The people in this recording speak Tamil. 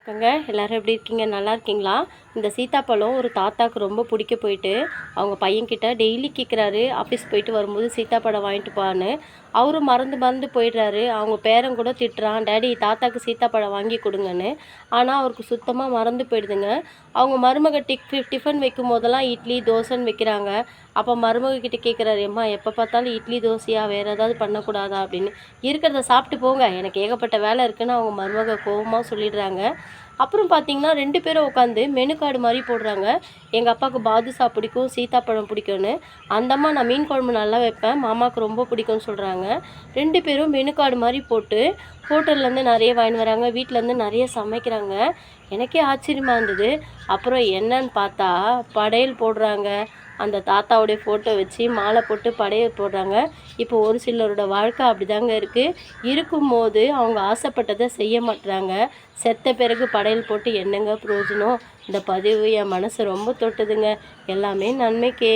எல்லோரும் எப்படி இருக்கீங்க? நல்லா இருக்கீங்களா? இந்த சீத்தாப்பழம் ஒரு தாத்தாவுக்கு ரொம்ப பிடிக்க போயிட்டு அவங்க பையன்கிட்ட டெய்லி கேட்குறாரு, ஆஃபீஸ் போயிட்டு வரும்போது சீத்தாப்பழம் வாங்கிட்டு போன்னு. அவரும் மறந்து மறந்து போயிடுறாரு. அவங்க பேரன் கூட திட்டுறான், டேடி தாத்தாக்கு சீத்தாப்பழம் வாங்கி கொடுங்கன்னு. ஆனால் அவருக்கு சுத்தமாக மறந்து போயிடுதுங்க. அவங்க மருமக டிஃபன் வைக்கும் போதெல்லாம் இட்லி தோசைன்னு வைக்கிறாங்க. அப்போ மருமக கிட்ட கேட்குறாரு, எம்மா எப்போ பார்த்தாலும் இட்லி தோசையா, வேறு ஏதாவது பண்ணக்கூடாதா அப்படின்னு. இருக்கிறத சாப்பிட்டு போங்க, எனக்கு ஏகப்பட்ட வேலை இருக்குன்னு அவங்க மருமக கோபமாக சொல்லிடுறாங்க. அப்புறம் பார்த்தீங்கன்னா 2 பேரும் உட்காந்து மெனு கார்டு மாதிரி போடுறாங்க. எங்கள் அப்பாவுக்கு பாதுஷா பிடிக்கும், சீத்தாப்பழம் பிடிக்கும்னு. அந்தம்மா நான் மீன் குழம்பு நல்லா வைப்பேன், மாமாவுக்கு ரொம்ப பிடிக்கும்னு சொல்கிறாங்க. 2 பேரும் மெனு கார்டு மாதிரி போட்டு ஹோட்டல்லேருந்து நிறைய வாங்கிட்டு வராங்க, வீட்டிலேருந்து நிறைய சமைக்கிறாங்க. எனக்கே ஆச்சரியமாக இருந்தது. அப்புறம் என்னன்னு பார்த்தா படையல் போடுறாங்க. அந்த தாத்தாவுடைய ஃபோட்டோ வச்சு மாலை போட்டு படையல் போடுறாங்க. இப்போ ஒரு சிலரோட வாழ்க்கை அப்படிதாங்க இருக்குது. இருக்கும்போது அவங்க ஆசைப்பட்டதை செய்ய மாட்டுறாங்க. செத்த பிறகு படையல் போட்டு என்னங்க பிரயோஜனம்? இந்த பதிவு என் மனசை ரொம்ப தொட்டுதுங்க. எல்லாமே நன்மைக்கே.